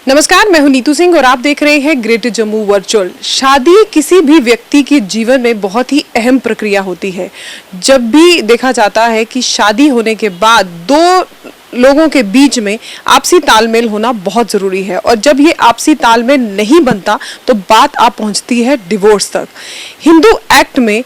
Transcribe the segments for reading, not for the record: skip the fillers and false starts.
नमस्कार, मैं हूं नीतू सिंह और आप देख रहे हैं ग्रेटर जम्मू वर्चुअल। शादी किसी भी व्यक्ति के जीवन में बहुत ही अहम प्रक्रिया होती है। जब भी देखा जाता है कि शादी होने के बाद दो लोगों के बीच में आपसी तालमेल होना बहुत जरूरी है और जब ये आपसी तालमेल नहीं बनता तो बात आ पहुंचती है डिवोर्स तक। हिंदू एक्ट में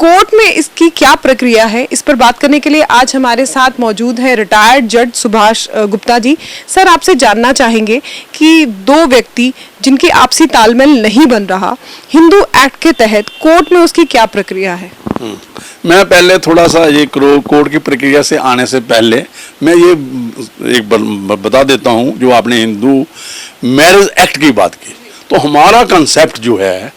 कोर्ट में इसकी क्या प्रक्रिया है, इस पर बात करने के लिए आज हमारे साथ मौजूद है रिटायर्ड जज सुभाष गुप्ता जी। सर, आपसे जानना चाहेंगे कि दो व्यक्ति जिनकी आपसी तालमेल नहीं बन रहा, हिंदू एक्ट के तहत कोर्ट में उसकी क्या प्रक्रिया है? मैं पहले थोड़ा सा ये कोर्ट की प्रक्रिया से आने से पहले मैं ये एक बता देता हूँ। जो आपने हिंदू मैरिज एक्ट की बात की, तो हमारा कंसेप्ट जो है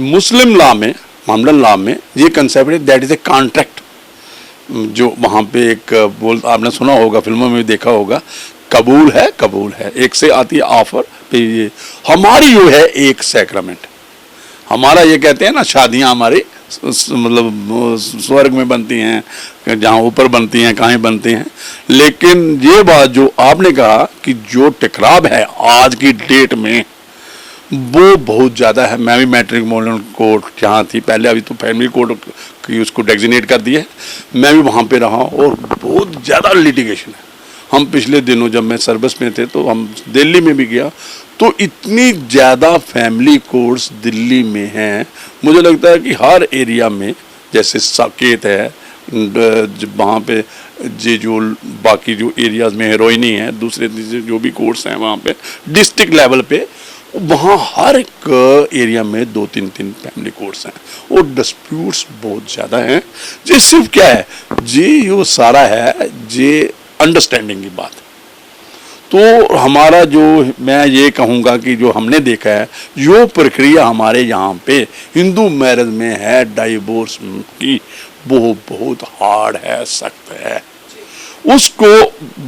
मुस्लिम लॉ में, मामलन लॉ में ये कंसेप्ट है दैट इज ए कॉन्ट्रैक्ट। जो वहाँ पे एक आपने सुना होगा, फिल्मों में भी देखा होगा, कबूल है, एक से आती है ऑफर पे। ये हमारी जो है एक सैक्रामेंट, हमारा ये कहते हैं ना, शादियाँ हमारी मतलब स्वर्ग में बनती हैं, जहाँ ऊपर बनती हैं, कहीं बनती हैं। लेकिन ये बात जो आपने कहा कि जो टकराव है आज की डेट में वो बहुत ज़्यादा है। मैं भी मैट्रिमोनियल कोर्ट जहाँ थी पहले, अभी तो फैमिली कोर्ट की उसको डेजिग्नेट कर दिया है, मैं भी वहाँ पे रहा और बहुत ज़्यादा लिटिगेशन है। हम पिछले दिनों जब मैं सर्विस में थे तो हम दिल्ली में भी गया, तो इतनी ज़्यादा फैमिली कोर्ट्स दिल्ली में हैं। मुझे लगता है कि हर एरिया में, जैसे साकेत है वहाँ पे, ये जो बाकी जो एरियाज़ में हेरोइनी है, दूसरे जो भी कोर्ट्स हैं वहाँ पे डिस्ट्रिक्ट लेवल पे, वहाँ हर एक एरिया में 2-3 फैमिली कोर्ट्स हैं और डिस्प्यूट्स बहुत ज़्यादा हैं। ये सिर्फ क्या है जी, ये सारा है जी अंडरस्टैंडिंग की बात। तो हमारा जो, मैं ये कहूँगा कि जो हमने देखा है, जो प्रक्रिया हमारे यहाँ पे हिंदू मैरिज में है डाइवोर्स की, वो बहुत हार्ड है, सख्त है। उसको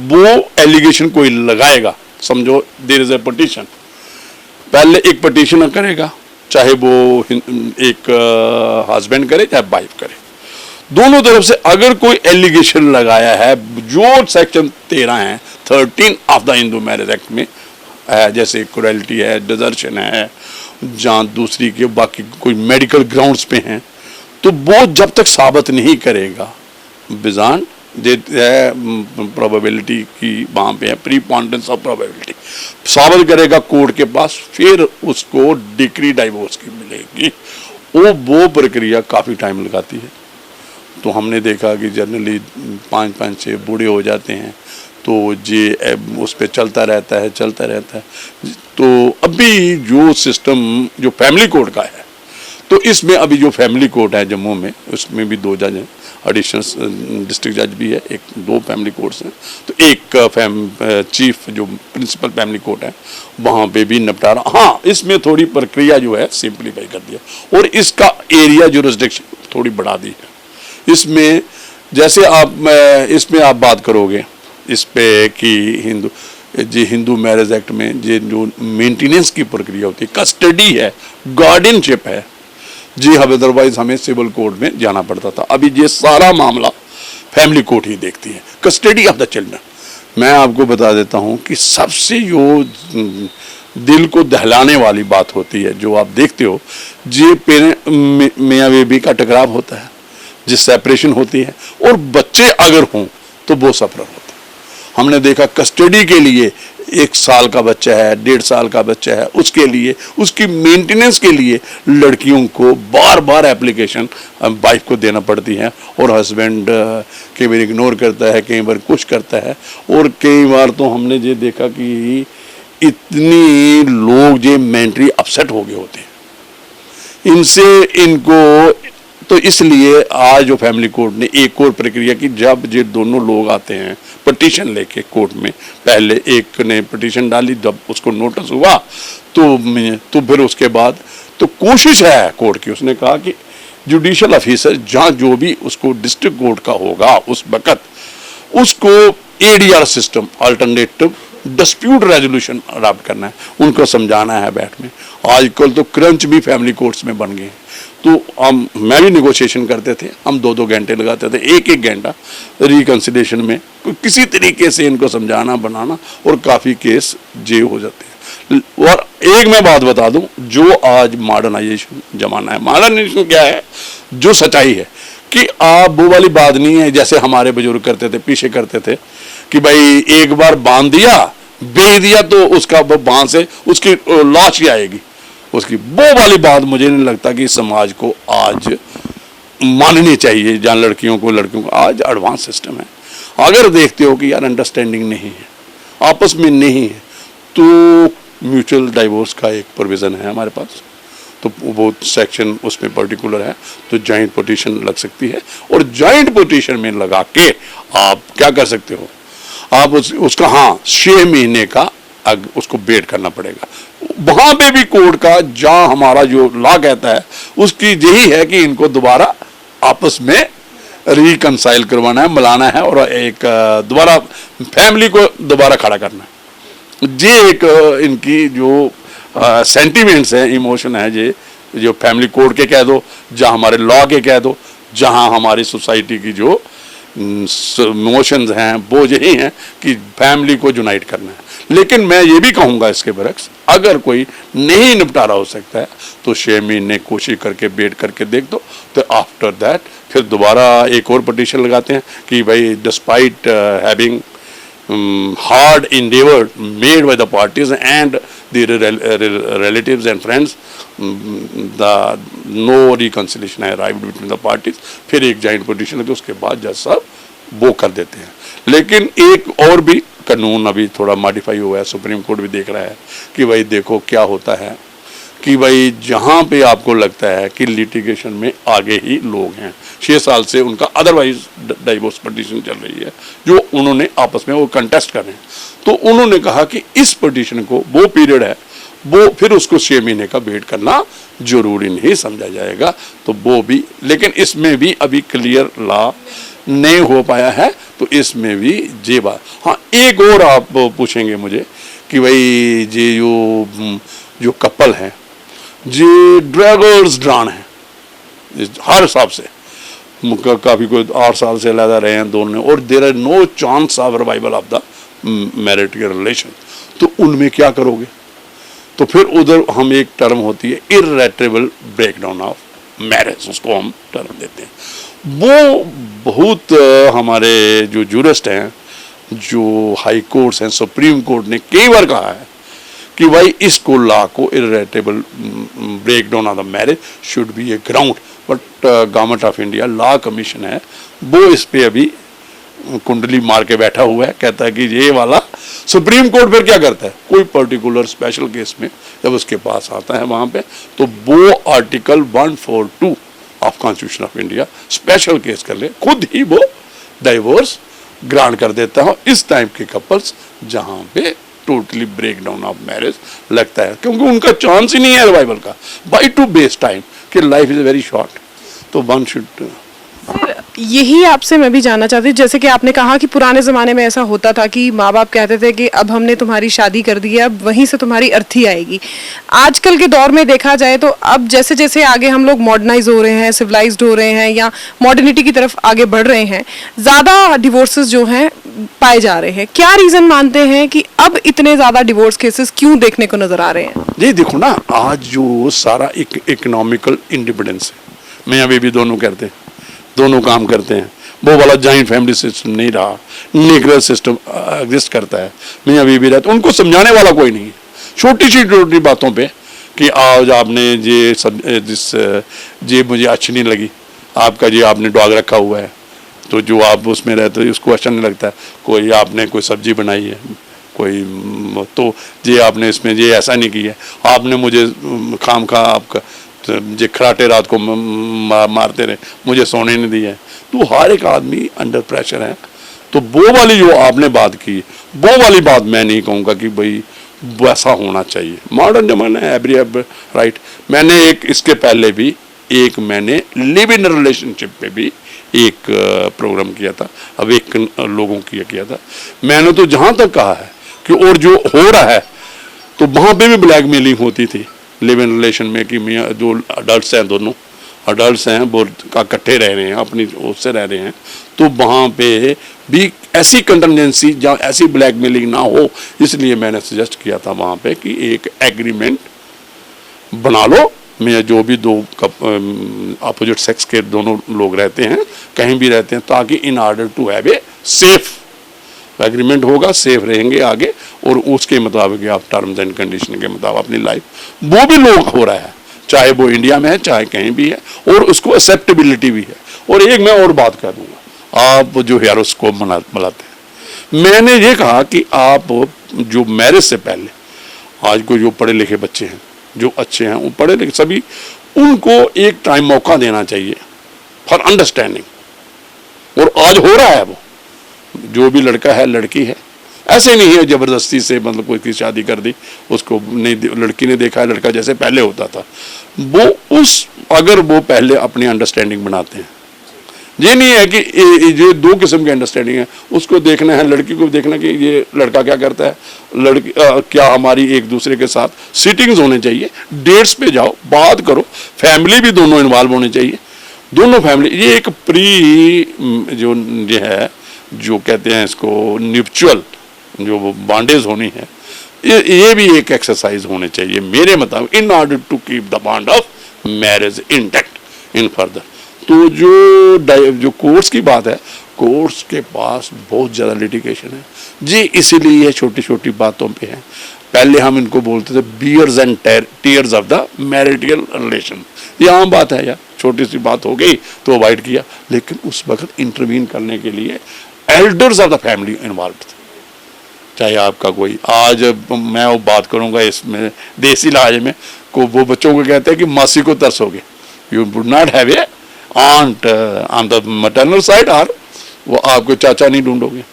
वो एलिगेशन कोई लगाएगा, समझो देयर इज ए पिटीशन, पहले एक पिटीशनर करेगा, चाहे वो एक हस्बैंड करे चाहे वाइफ करे, दोनों तरफ से अगर कोई एलिगेशन लगाया है जो section 13 of the Hindu marriage act में है, जैसे क्रुएल्टी है, डिजर्शन है, जहाँ दूसरी के बाकी कोई मेडिकल ग्राउंड्स पे हैं, तो वो जब तक साबित नहीं करेगा बिजान प्रोबेबिलिटी की, वहाँ पे है प्रीपोंडेंस ऑफ प्रोबेबिलिटी, साबित करेगा कोर्ट के पास, फिर उसको डिक्री डाइवोर्स की मिलेगी। वो प्रक्रिया काफ़ी टाइम लगाती है। तो हमने देखा कि जनरली 5-6 बूढ़े हो जाते हैं, तो ये उस पर चलता रहता है। तो अभी जो सिस्टम जो फैमिली कोर्ट का है, तो इसमें अभी जो फैमिली कोर्ट है जम्मू में, उसमें भी 2 जज हैं, एडिशनल डिस्ट्रिक्ट जज भी है, 2 फैमिली कोर्ट्स हैं। तो एक चीफ जो प्रिंसिपल फैमिली कोर्ट है, वहाँ पे भी निपटारा, हाँ इसमें थोड़ी प्रक्रिया जो है सिंप्लीफाई कर दिया और इसका एरिया जुरिस्डिक्शन थोड़ी बढ़ा दी है। इसमें जैसे इसमें आप बात करोगे इस पे कि हिंदू मैरिज एक्ट में ये जो मेंटेनेंस की प्रक्रिया होती है, कस्टडी है, गार्डियनशिप है जी, हम अदरवाइज हमें सिविल कोर्ट में जाना पड़ता था। अभी ये सारा मामला फैमिली कोर्ट ही देखती है, कस्टडी ऑफ द चिल्ड्रन। मैं आपको बता देता हूँ कि सबसे जो दिल को दहलाने वाली बात होती है, जो आप देखते हो, ये मियाँ बेबी का टकराव होता है, जिस सेपरेशन होती है, और बच्चे अगर हों तो वो सफर होते हैं। हमने देखा कस्टडी के लिए 1 साल का बच्चा है, 1.5 साल का बच्चा है, उसके लिए उसकी मेंटेनेंस के लिए लड़कियों को बार एप्लीकेशन वाइफ को देना पड़ती है और हस्बैंड कई बार इग्नोर करता है, कई बार कुछ करता है। और कई बार तो हमने ये देखा कि इतनी लोग ये मेंटली अपसेट हो गए होते हैं इनको। तो इसलिए आज जो फैमिली कोर्ट ने एक और प्रक्रिया की, जब ये दोनों लोग आते हैं पिटीशन लेके कोर्ट में, पहले एक ने पिटीशन डाली, जब उसको नोटिस हुआ तो फिर उसके बाद तो कोशिश है कोर्ट की, उसने कहा कि जुडिशियल ऑफिसर जहाँ जो भी उसको डिस्ट्रिक्ट कोर्ट का होगा उस वक़्त, उसको ADR system, alternative dispute resolution adopt करना है, उनको समझाना है बैठ में। आजकल तो क्रंच भी फैमिली कोर्ट्स में बन गए, तो मैं भी निगोशिएशन करते थे, हम 2-2 घंटे लगाते थे, 1-1 घंटा रिकंसिलिएशन में, किसी तरीके से इनको समझाना बनाना, और काफ़ी केस जे हो जाते हैं। और एक मैं बात बता दूं, जो आज मॉडर्नाइजेशन जमाना है, मॉडर्नाइजेशन क्या है, जो सच्चाई है कि आप वो वाली बात नहीं है जैसे हमारे बुजुर्ग करते थे, पीछे करते थे कि भाई एक बार बांध दिया, बेच दिया तो उसका बांध से उसकी लाश ही आएगी उसकी। वो वाली बात मुझे नहीं लगता कि समाज को आज माननी चाहिए, जहाँ लड़कियों को आज एडवांस सिस्टम है। अगर देखते हो कि यार अंडरस्टैंडिंग नहीं है, आपस में नहीं है, तो म्यूचुअल डाइवोर्स का एक प्रोविज़न है हमारे पास, तो वो सेक्शन उसमें पर्टिकुलर है, तो जॉइंट पिटीशन लग सकती है। और जॉइंट पिटीशन में लगा के आप क्या कर सकते हो, आप उसका 6 महीने का उसको वेट करना पड़ेगा। वहां पे भी कोर्ट का जहां हमारा जो लॉ कहता है उसकी यही है कि इनको दोबारा आपस में रिकंसाइल करवाना है, मिलाना है और एक दोबारा फैमिली को दोबारा खड़ा करना है। ये एक इनकी जो सेंटिमेंट्स है, इमोशन है, ये जो फैमिली कोर्ट के कह दो, जहाँ हमारे लॉ के कह दो, जहाँ हमारी सोसाइटी की जो इमोशंस हैं वो यही हैं कि फैमिली को यूनाइट करना है। लेकिन मैं ये भी कहूँगा इसके बरक्स, अगर कोई नहीं निपटारा हो सकता है तो 6 महीने कोशिश करके वेट करके देख दो, तो आफ्टर दैट फिर दोबारा एक और पिटीशन लगाते हैं कि भाई despite having hard endeavor made by the parties and the relatives and friends, the no reconciliation arrived between the parties, फिर एक जॉइंट पिटीशन है, तो उसके बाद जज साहब वो कर देते हैं। लेकिन एक और भी कानून अभी थोड़ा मॉडिफाई हुआ है, सुप्रीम कोर्ट भी देख रहा है कि भाई देखो क्या होता है कि भाई जहाँ पे आपको लगता है कि लिटिगेशन में आगे ही लोग हैं, 6 साल से उनका अदरवाइज डाइवोर्स पिटीशन चल रही है जो उन्होंने आपस में वो कंटेस्ट कर रहे हैं, तो उन्होंने कहा कि इस पिटीशन को वो पीरियड है वो फिर उसको 6 महीने का वेट करना जरूरी नहीं समझा जाएगा। तो वो भी, लेकिन इसमें भी अभी क्लियर लॉ नहीं हो पाया है, तो इसमें भी ये बात। हाँ, एक और आप पूछेंगे मुझे कि भाई ये जो कपल हैं जी ड्रैगर्स ड्रान है हर हिसाब से, काफ़ी कोई 8 साल से लगा रहे हैं दोनों, और there are no chance of revival of the marital relation, तो उनमें क्या करोगे? तो फिर उधर हम एक टर्म होती है इर्रेट्रेबल ब्रेकडाउन ऑफ मैरिज, उसको हम टर्म देते हैं। वो बहुत हमारे जो जूरिस्ट हैं, जो हाई कोर्ट्स हैं, सुप्रीम कोर्ट ने कई बार कहा है कि भाई इसको लॉ को irretrievable breakdown of the marriage should be a ground, but government of India law commission है वो इस पे अभी कुंडली मार के बैठा हुआ है, कहता है कि ये वाला सुप्रीम कोर्ट फिर क्या करता है, कोई पर्टिकुलर स्पेशल केस में जब उसके पास आता है वहाँ पे, तो वो article 142 of constitution of India special case कर ले, खुद ही वो डाइवोर्स ग्रांट कर देता है इस टाइप के कपल्स जहाँ पे totally break down of marriage लगता है, क्योंकि उनका चांस ही नहीं है रिवाइवल का, बाई टू बेस्ट टाइम कि लाइफ इज वेरी शॉर्ट, तो वन शुड। यही आपसे मैं भी जानना चाहती हूँ, जैसे कि आपने कहा कि पुराने ज़माने में ऐसा होता था कि माँ बाप कहते थे कि अब हमने तुम्हारी शादी कर दी है, अब वहीं से तुम्हारी अर्थी आएगी। आजकल के दौर में देखा जाए तो अब जैसे जैसे आगे हम लोग मॉडर्नाइज हो रहे हैं, सिविलाइज्ड हो रहे हैं या मॉडर्निटी की तरफ आगे बढ़ रहे हैं, ज़्यादा डिवोर्सेस जो हैं पाए जा रहे हैं। क्या रीज़न मानते हैं कि अब इतने ज़्यादा डिवोर्स केसेस क्यों देखने को नज़र आ रहे हैं? जी देखो ना, आज जो सारा इकोनॉमिकल इंडिपेंडेंस है, मैं अभी भी दोनों करते हैं, दोनों काम करते हैं, वो वाला जॉइंट फैमिली सिस्टम नहीं रहा, न्यूक्लियर सिस्टम एग्जिस्ट करता है, मैं अभी भी रहता, उनको समझाने वाला कोई नहीं है। छोटी छोटी बातों पे कि आज आपने ये मुझे अच्छी नहीं लगी, आपका ये आपने डॉग रखा हुआ है, तो जो आप उसमें रहते हो उसको अच्छा नहीं लगता है, कोई आपने कोई सब्जी बनाई है, कोई तो ये आपने इसमें ये ऐसा नहीं किया, आपने मुझे खाम खा आपका जे खराटे रात को मारते रहे, मुझे सोने नहीं दिया है, तो हर एक आदमी अंडर प्रेशर है। तो वो वाली जो आपने बात की, वो वाली बात मैं नहीं कहूँगा कि भाई वैसा होना चाहिए, मॉडर्न जमाना है, एवरी राइट। मैंने एक इसके पहले भी एक मैंने लिव इन रिलेशनशिप पे भी एक प्रोग्राम किया था, अब एक लोगों की किया था। मैंने तो जहाँ तक कहा है कि और जो हो रहा है तो वहाँ पे भी ब्लैकमेलिंग होती थी लिव इन रिलेशन में कि मियाँ जो अडल्ट हैं, दोनों अडल्ट हैं वो इकट्ठे रह रहे हैं, अपनी उससे रह रहे हैं, तो वहाँ पे भी ऐसी कंटिजेंसी जहाँ ऐसी ब्लैकमेलिंग ना हो, इसलिए मैंने सजेस्ट किया था वहाँ पे कि एक एग्रीमेंट बना लो। मैं जो भी दो अपोजिट सेक्स के दोनों लोग रहते हैं, कहीं भी रहते हैं, ताकि in order to have a safe agreement होगा, सेफ रहेंगे आगे, और उसके मुताबिक आप टर्म्स एंड कंडीशन के मुताबिक अपनी लाइफ, वो भी लोग हो रहा है, चाहे वो इंडिया में है चाहे कहीं भी है, और उसको एक्सेप्टेबिलिटी भी है। और एक मैं और बात कर दूंगा, आप जो हेरोस्कोप बनाते हैं, मैंने ये कहा कि आप जो मैरिज से पहले, आज को जो पढ़े लिखे बच्चे हैं, जो अच्छे हैं, वो पढ़े लिखे सभी, उनको एक टाइम मौका देना चाहिए फॉर अंडरस्टैंडिंग। और आज हो रहा है, वो जो भी लड़का है लड़की है, ऐसे नहीं है जबरदस्ती से मतलब कोई की शादी कर दी, उसको नहीं, लड़की ने देखा है लड़का जैसे पहले होता था, वो उस अगर वो पहले अपनी अंडरस्टैंडिंग बनाते हैं, ये नहीं है कि ये दो किस्म की अंडरस्टैंडिंग है, उसको देखना है, लड़की को देखना कि ये लड़का क्या करता है, लड़की क्या हमारी एक दूसरे के साथ सीटिंग्स होने चाहिए, डेट्स पे जाओ, बात करो, फैमिली भी दोनों इन्वॉल्व होने चाहिए, दोनों फैमिली। ये एक प्री जो ये है, जो कहते हैं इसको न्यूचुअल जो बॉन्डेज होनी है, ये भी एक एक्सरसाइज होने चाहिए मेरे मुताबिक, in order to keep the bond of marriage intact in further. तो जो कोर्ट्स की बात है, कोर्ट्स के पास बहुत ज़्यादा लिटिगेशन है जी, इसीलिए ये छोटी छोटी बातों पे है। पहले हम इनको बोलते थे bears and tears of the marital relation, ये आम बात है यार, छोटी सी बात हो गई तो अवॉइड किया, लेकिन उस वक्त इंटरवीन करने के लिए elders of the family involve थे। चाहे आपका कोई, आज मैं वो बात करूँगा इसमें देसी लहाजे में, को वो बच्चों को कहते हैं कि मासी को तरसोगे, you would not have a aunt on the maternal side, और वो आपको चाचा नहीं ढूंढोगे,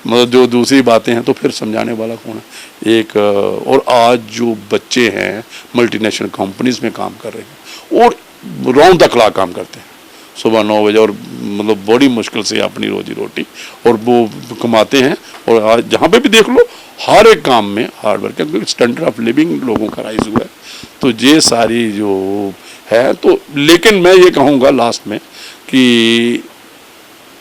मतलब जो दूसरी बातें हैं, तो फिर समझाने वाला कौन है। एक और आज जो बच्चे हैं मल्टीनेशनल कंपनीज में काम कर रहे हैं और राउंड द क्लॉक काम करते हैं, सुबह 9 बजे, और मतलब बड़ी मुश्किल से अपनी रोजी रोटी और वो कमाते हैं। और आज जहाँ पे भी देख लो, हर एक काम में हार्ड वर्क है, क्योंकि स्टैंडर्ड ऑफ लिविंग लोगों का राइज हुआ है। तो ये सारी जो है, तो लेकिन मैं ये कहूँगा लास्ट में कि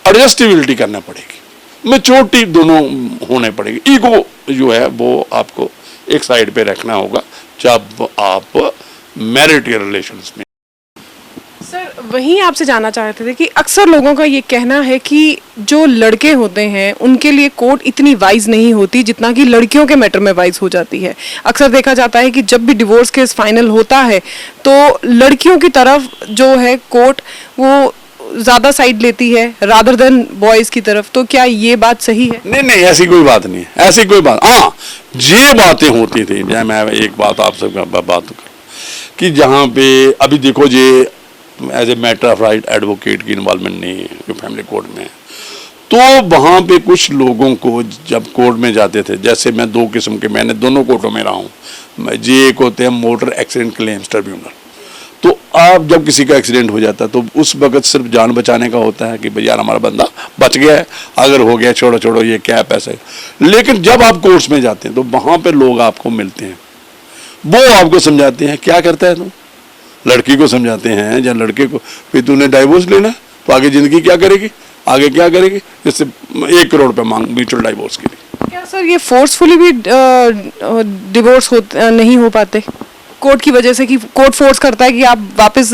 एडजस्टेबिलिटी करना पड़ेगी, मैच्योरिटी दोनों होने पड़ेगी, ईगो जो है वो आपको एक साइड पे रखना होगा जब आप मैरिटल रिलेशंस में। सर, वहीं आपसे जानना चाहते थे कि अक्सर लोगों का ये कहना है कि जो लड़के होते हैं उनके लिए कोर्ट इतनी वाइज नहीं होती जितना कि लड़कियों के मैटर में वाइज हो जाती है। अक्सर देखा जाता है कि जब भी डिवोर्स केस फाइनल होता है तो लड़कियों की तरफ जो है कोर्ट वो ज्यादा साइड लेती है रादर देन बॉयज की तरफ। तो क्या ये बात सही है? नहीं नहीं, ऐसी कोई बात नहीं है, ऐसी कोई बात, हाँ ये बातें होती थी। मैं एक बात आपसे बात कर कि जहाँ पे अभी देखो, ये as a matter of right advocate की इन्वॉल्वमेंट नहीं है जो फैमिली कोर्ट में है, तो वहाँ पे कुछ लोगों को जब कोर्ट में जाते थे, जैसे मैं दो किस्म के, मैंने दोनों कोर्टों में रहा हूँ, ये एक होते हैं मोटर एक्सीडेंट क्लेम्स ट्रिब्यूनल। तो आप जब किसी का एक्सीडेंट हो जाता है तो उस वक्त सिर्फ जान बचाने का होता है कि भाई यार हमारा बंदा बच गया है, अगर हो गया छोड़ो छोड़ो ये क्या पैसे। लेकिन जब आप कोर्ट्स में जाते हैं तो वहाँ पे लोग आपको मिलते हैं, वो आपको समझाते हैं क्या करता है तुम, लड़की को समझाते हैं या लड़के को, फिर तूने डाइवोर्स लेना तो आगे ज़िंदगी क्या करेगी, आगे क्या करेगी, जैसे 1 करोड़ रुपये मांग म्यूचुअल डाइवोर्स के लिए। क्या सर ये फोर्सफुली भी डिवोर्स नहीं हो पाते कोर्ट की वजह से, कि कोर्ट फोर्स करता है कि आप वापस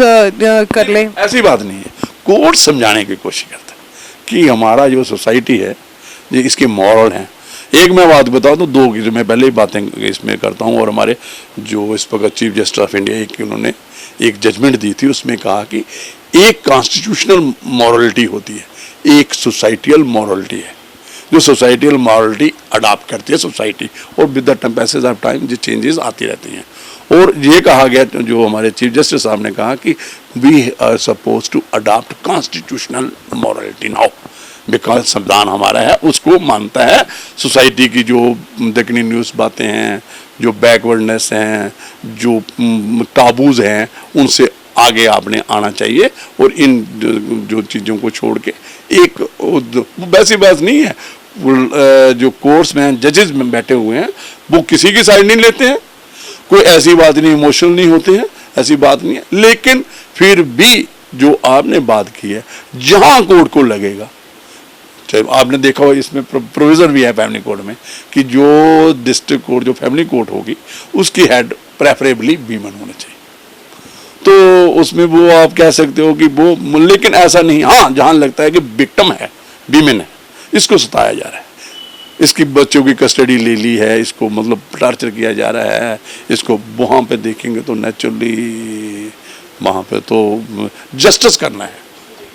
कर लें? ऐसी बात नहीं है, कोर्ट समझाने की कोशिश करता है कि हमारा जो सोसाइटी है ये इसके मॉरल हैं। एक मैं बात बताऊँ तो दो की जो मैं पहले ही बातें इसमें करता हूँ, और हमारे जो इस वक्त चीफ जस्टिस ऑफ इंडिया एक उन्होंने एक जजमेंट दी थी, उसमें कहा कि एक कॉन्स्टिट्यूशनल मॉरलिटी होती है, एक सोसाइटियल मॉरलिटी है, जो सोसाइटियल मॉरलिटी अडॉप्ट करती है सोसाइटी, और with the passage of time जो चेंजेस आती रहती हैं। और ये कहा गया, जो हमारे चीफ जस्टिस साहब ने कहा कि we are suppose to adopt constitutional morality now, because संविधान हमारा है, उसको मानता है। सोसाइटी की जो दक्षिणी न्यूज़ बातें हैं, जो बैकवर्डनेस हैं, जो टाबूज हैं, उनसे आगे आपने आना चाहिए, और इन जो चीज़ों को छोड़ के एक वैसी बात नहीं है, जो कोर्ट्स में जजेस में बैठे हुए हैं वो किसी की साइड नहीं लेते हैं, कोई ऐसी बात नहीं, इमोशनल नहीं होते हैं, ऐसी बात नहीं है। लेकिन फिर भी जो आपने बात की है, जहाँ कोर्ट को लगेगा, चाहे आपने देखा हो इसमें प्रोविजन भी है फैमिली कोड में कि जो डिस्ट्रिक्ट कोर्ट जो फैमिली कोर्ट होगी उसकी हेड प्रेफरेबली वीमेन होना चाहिए। तो उसमें वो आप कह सकते हो कि वो, लेकिन ऐसा नहीं, हाँ जहां लगता है कि विक्टिम है वीमेन है, इसको सताया जा रहा है, इसकी बच्चों की कस्टडी ले ली है, इसको मतलब टॉर्चर किया जा रहा है, इसको वहाँ पे देखेंगे तो नेचुरली वहाँ पे तो जस्टिस करना है,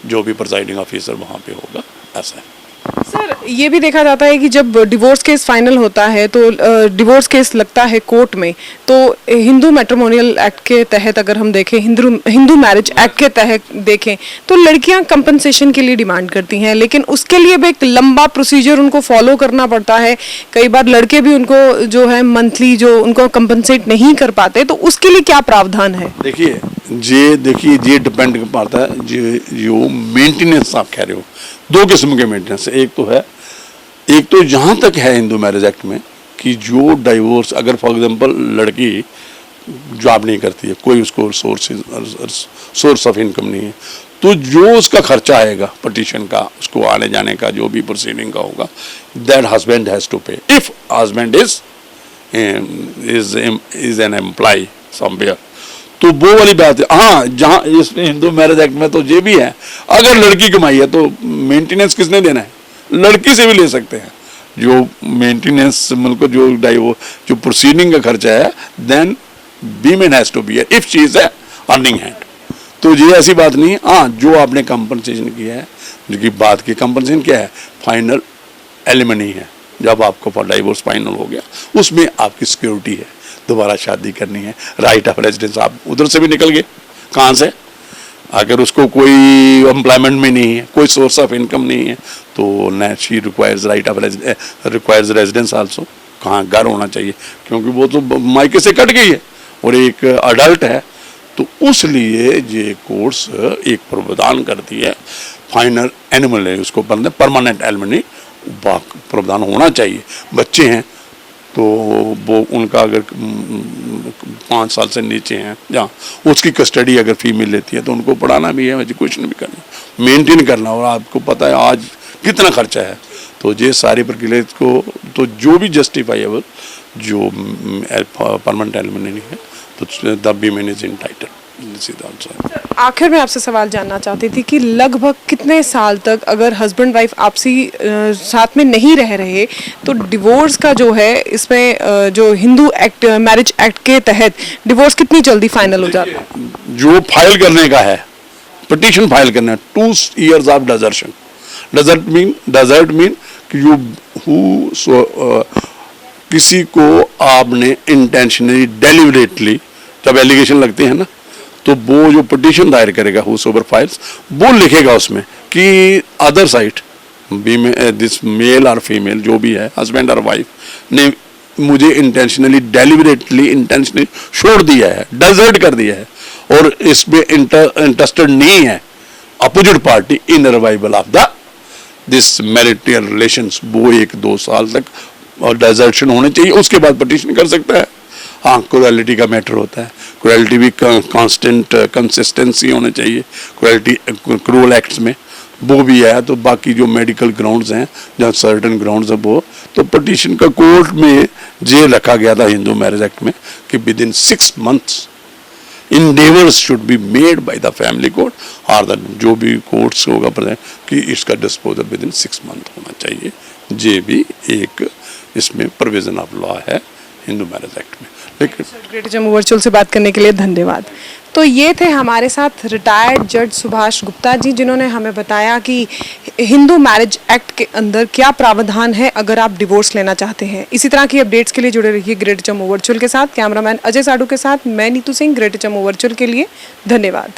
जो भी प्रिजाइडिंग ऑफिसर वहाँ पे होगा, ऐसा है। सर ये भी देखा जाता है कि जब डिवोर्स केस फाइनल होता है तो डिवोर्स केस लगता है कोर्ट में, तो हिंदू मैट्रिमोनियल एक्ट के तहत अगर हम देखें, हिंदू मैरिज एक्ट के तहत देखें तो लड़कियां कंपनसेशन के लिए डिमांड करती हैं, लेकिन उसके लिए भी एक लंबा प्रोसीजर उनको फॉलो करना पड़ता है। कई बार लड़के भी उनको जो है मंथली जो उनको कंपनसेट नहीं कर पाते, तो उसके लिए क्या प्रावधान है? देखिए ये डिपेंड करता है जो मेंटेनेंस आप कह रहे हो, दो किस्म के मेंटेनेंस, एक तो जहां तक है हिंदू मैरिज एक्ट में कि जो डाइवोर्स अगर फॉर एग्जांपल लड़की जॉब नहीं करती है, कोई उसको सोर्स ऑफ इनकम नहीं है, तो जो उसका खर्चा आएगा पिटीशन का, उसको आने जाने का, जो भी प्रोसीडिंग का होगा, that husband has to pay if husband is an employ somewhere. तो वो वाली बात है। हाँ, जहाँ इसमें हिंदू मैरिज एक्ट में तो ये भी है, अगर लड़की कमाई है तो मेंटेनेंस किसने देना है? लड़की से भी ले सकते हैं, जो मेंटेनेंस मतलब जो प्रोसीडिंग का खर्चा है, then women has to be if she is earning hand. तो ये ऐसी बात नहीं है। हाँ, जो आपने कंपनसेशन किया है, जो कि बात की कंपनसेशन क्या है, फाइनल एलिमनी है, जब आपको डाइवोर्स फाइनल हो गया उसमें आपकी सिक्योरिटी है, दोबारा शादी करनी है, राइट ऑफ रेजिडेंस, आप उधर से भी निकल गए, कहाँ से, अगर उसको कोई एम्प्लॉयमेंट में नहीं है, कोई सोर्स ऑफ इनकम नहीं है, तो she requires right of requires residence also, कहाँ घर होना चाहिए, क्योंकि वो तो मायके से कट गई है और एक अडल्ट है। तो उसलिए ये कोर्स एक प्रावधान करती है, फाइनल एनिमल है, उसको परमानेंट एलिमनी प्रावधान होना चाहिए। बच्चे हैं तो वो उनका अगर 5 साल से नीचे हैं, जहाँ उसकी कस्टडी अगर फीमेल लेती है तो उनको पढ़ाना भी है, एजुकेशन भी करना, मेंटेन करना, और आपको पता है आज कितना खर्चा है। तो ये सारी प्रक्रिया को, तो जो भी जस्टिफाइबल जो परमानेंट एलिमनी है, तो द वीमेन इज एंटाइटल्ड। आखिर में आपसे सवाल जानना चाहती थी कि लगभग कितने साल तक अगर हस्बैंड वाइफ आपसी साथ में नहीं रह रहे तो डिवोर्स का जो है इसमें जो हिंदू एक्ट मैरिज एक्ट के तहत डिवोर्स कितनी जल्दी फाइनल हो जाता है? जो फाइल करने का है, पिटीशन फाइल करना है, 2 years ऑफ डिजर्शन। डजर्ट मीन किसी को आपने इंटेंशनली डेलिबरेटली, जब एलिगेशन लगते हैं ना, तो वो जो पिटीशन दायर करेगा हुसोवर फाइल्स, वो लिखेगा उसमें कि अदर साइड दिस मेल और फीमेल जो भी है, हस्बैंड और वाइफ ने मुझे इंटेंशनली डेलिबरेटली इंटेंशनली छोड़ दिया है, डेजर्ट कर दिया है, और इसमें इंटरेस्टेड नहीं है opposite party in revival of the this marital relations, वो 1-2 साल तक और डेजर्शन होने चाहिए, उसके बाद पिटीशन कर सकता है। हाँ, क्रुएलिटी का मैटर होता है, क्रुएलिटी भी कांस्टेंट कंसिस्टेंसी होनी चाहिए, क्रुएलिटी क्रूअल एक्ट्स में वो भी है। तो बाकी जो मेडिकल ग्राउंड्स हैं, जहाँ सर्टन ग्राउंड्स है, वो तो पिटीशन का कोर्ट में ये रखा गया था हिंदू मैरिज एक्ट में कि with in 6 months endeavors should be made by the family court और जो भी कोर्ट्स होगा कि इसका डिस्पोजल विद इन 6 months होना चाहिए। ये भी एक इसमें प्रोविजन ऑफ लॉ है हिंदू मैरिज एक्ट में। लेकिन ग्रेटर जम्मू वर्चुअल से बात करने के लिए धन्यवाद। तो ये थे हमारे साथ रिटायर्ड जज सुभाष गुप्ता जी, जिन्होंने हमें बताया कि हिंदू मैरिज एक्ट के अंदर क्या प्रावधान है अगर आप डिवोर्स लेना चाहते हैं। इसी तरह की अपडेट्स के लिए जुड़े रहिए ग्रेटर जम्मू वर्चुअल के साथ। कैमरामैन अजय साडू के साथ मैं नीतू सिंह, ग्रेटर जम्मू वर्चुअल के लिए धन्यवाद।